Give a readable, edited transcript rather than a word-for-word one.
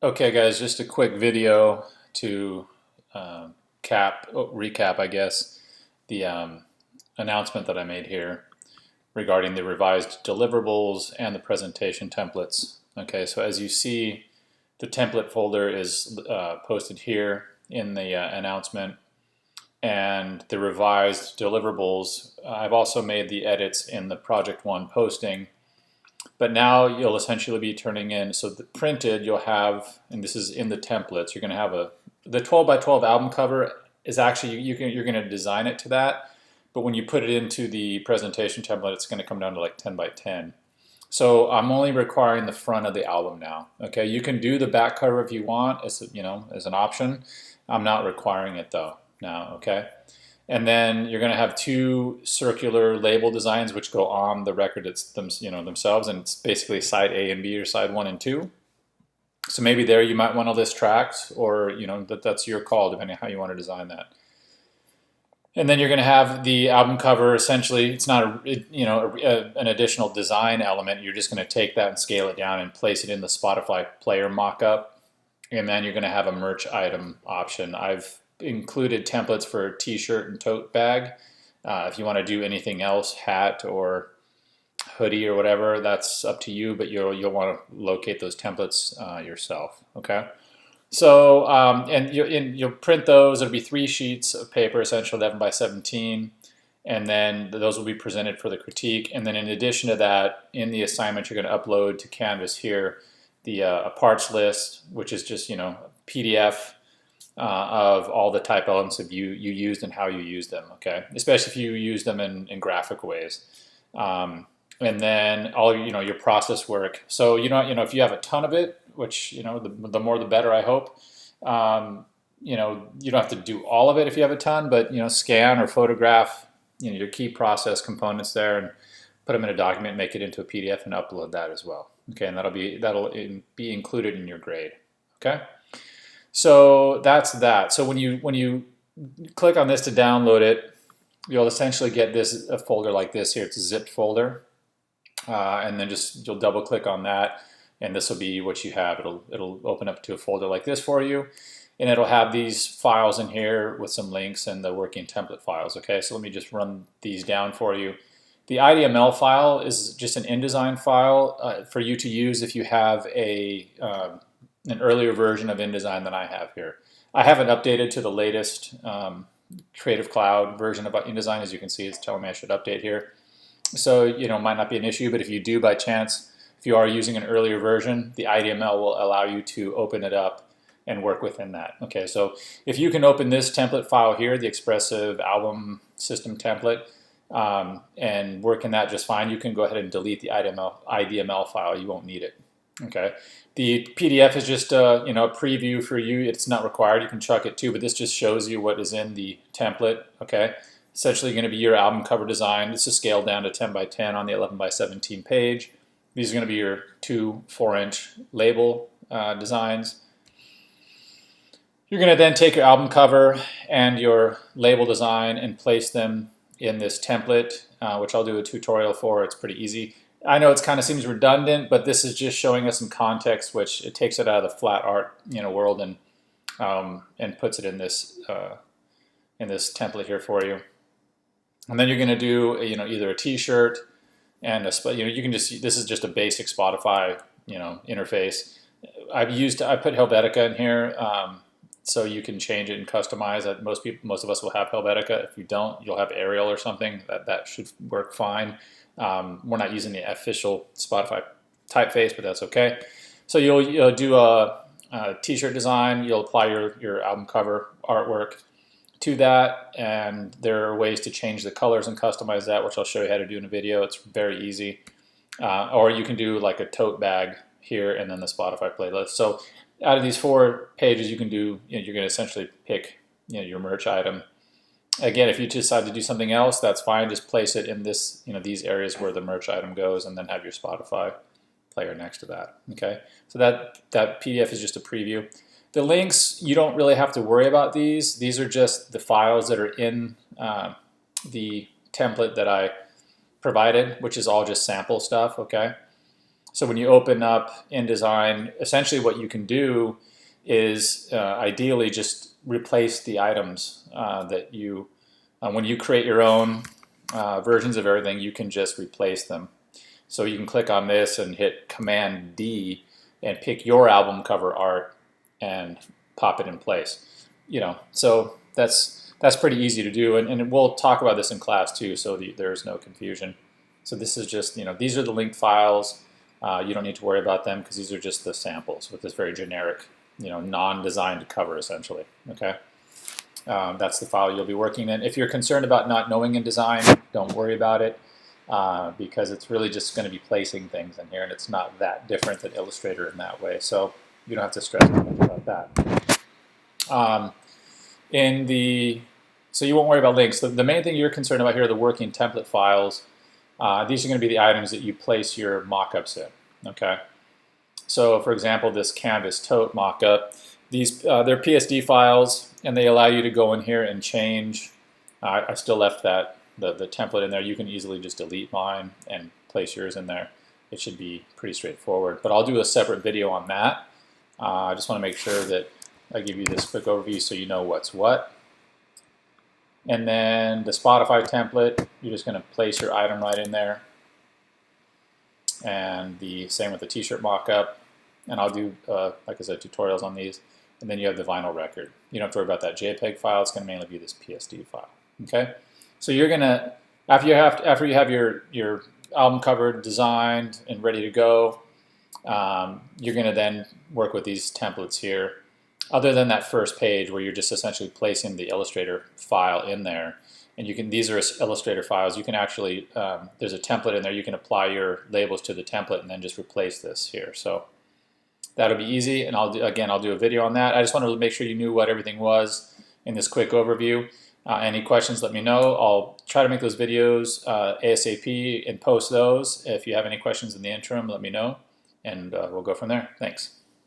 Okay, guys, just a quick video to recap, I guess, the announcement that I made here regarding the revised deliverables and the presentation templates. Okay, so as you see, the template folder is posted here in the announcement, and the revised deliverables, I've also made the edits in the Project1 posting. But now you'll essentially be turning in, so the printed you'll have, and this is in the templates, you're going to have the 12 by 12 album cover is actually, you're going to design it to that, but when you put it into the presentation template, it's going to come down to like 10 by 10. So I'm only requiring the front of the album now. Okay, you can do the back cover if you want, as as an option. I'm not requiring it though now. Okay. And then you're going to have two circular label designs which go on the record themselves, and it's basically side A and B or side 1 and 2. So maybe there you might want to list tracks, or that's your call depending on how you want to design that. And then you're going to have the album cover. Essentially, it's not an additional design element. You're just going to take that and scale it down and place it in the Spotify player mockup. And then you're going to have a merch item option. I've included templates for t-shirt and tote bag. If you want to do anything else, hat or hoodie or whatever, that's up to you, but you'll want to locate those templates yourself. Okay. So and you'll print those. It'll be 3 sheets of paper, essentially 11 by 17, and then those will be presented for the critique. And then in addition to that, in the assignment, you're going to upload to Canvas here the parts list, which is just PDF of all the type elements that you used and how you use them. Okay, especially if you use them in graphic ways. And then all your process work. So if you have a ton of it, which the more the better, I hope. You don't have to do all of it if you have a ton, but scan or photograph your key process components there and put them in a document, make it into a PDF, and upload that as well. Okay, and that'll be included in your grade. Okay, so that's that. So when you click on this to download it, you'll essentially get a folder like this here. It's a zipped folder. And then you'll double click on that, and this will be what you have. It'll open up to a folder like this for you, and it'll have these files in here with some links and the working template files. Okay, so let me just run these down for you. The IDML file is just an InDesign file for you to use if you have an earlier version of InDesign than I have here. I haven't updated to the latest Creative Cloud version of InDesign. As you can see, it's telling me I should update here. So, it might not be an issue, but if you do by chance, if you are using an earlier version, the IDML will allow you to open it up and work within that. Okay, so if you can open this template file here, the Expressive Album System template, and work in that just fine, you can go ahead and delete the IDML file. You won't need it. Okay, the PDF is just a preview for you. It's not required. You can chuck it too, but this just shows you what is in the template. Okay. Essentially going to be your album cover design. This is scaled down to 10 by 10 on the 11 by 17 page. These are going to be your 2 4-inch label designs. You're going to then take your album cover and your label design and place them in this template, which I'll do a tutorial for. It's pretty easy. I know it kind of seems redundant, but this is just showing us some context, which it takes it out of the flat art world and puts it in this template here for you. And then you're going to do either a t-shirt and you can just, this is just a basic Spotify interface. I put Helvetica in here, so you can change it and customize it. Most of us will have Helvetica. If you don't, you'll have Arial or something. That should work fine. We're not using the official Spotify typeface, but that's okay. So you'll do a t-shirt design. You'll apply your album cover artwork to that, and there are ways to change the colors and customize that, which I'll show you how to do in a video. It's very easy. Or you can do like a tote bag here and then the Spotify playlist. So out of these 4 pages, you can do, you're going to essentially pick your merch item. Again, if you decide to do something else, that's fine. Just place it in this, these areas where the merch item goes, and then have your Spotify player next to that. Okay, so that PDF is just a preview. The links, you don't really have to worry about these. These are just the files that are in the template that I provided, which is all just sample stuff, okay? So when you open up InDesign, essentially what you can do is ideally just replace the items that you, when you create your own versions of everything, you can just replace them. So you can click on this and hit Command D and pick your album cover art and pop it in place. So that's pretty easy to do, and we'll talk about this in class too, so there's no confusion. So this is just, these are the linked files. You don't need to worry about them because these are just the samples with this very generic, non-designed cover essentially. Okay, that's the file you'll be working in. If you're concerned about not knowing InDesign, don't worry about it because it's really just going to be placing things in here, and it's not that different than Illustrator in that way. So you don't have to stress too much about that. So you won't worry about links. The main thing you're concerned about here are the working template files. These are going to be the items that you place your mock-ups in. Okay. So for example, this canvas tote mock-up, they're PSD files, and they allow you to go in here and change. I still left the template in there. You can easily just delete mine and place yours in there. It should be pretty straightforward. But I'll do a separate video on that. I just want to make sure that I give you this quick overview so you know what's what. And then the Spotify template, you're just going to place your item right in there. And the same with the t-shirt mock-up. And I'll do, like I said, tutorials on these. And then you have the vinyl record. You don't have to worry about that JPEG file. It's going to mainly be this PSD file. Okay? So you're going to, after you have your album cover designed and ready to go, you're going to then work with these templates here. Other than that first page where you're just essentially placing the Illustrator file in there, and these are Illustrator files. You can actually, there's a template in there. You can apply your labels to the template and then just replace this here. So that'll be easy, and I'll do a video on that. I just wanted to make sure you knew what everything was in this quick overview. Any questions, let me know. I'll try to make those videos ASAP and post those. If you have any questions in the interim, let me know, and we'll go from there. Thanks.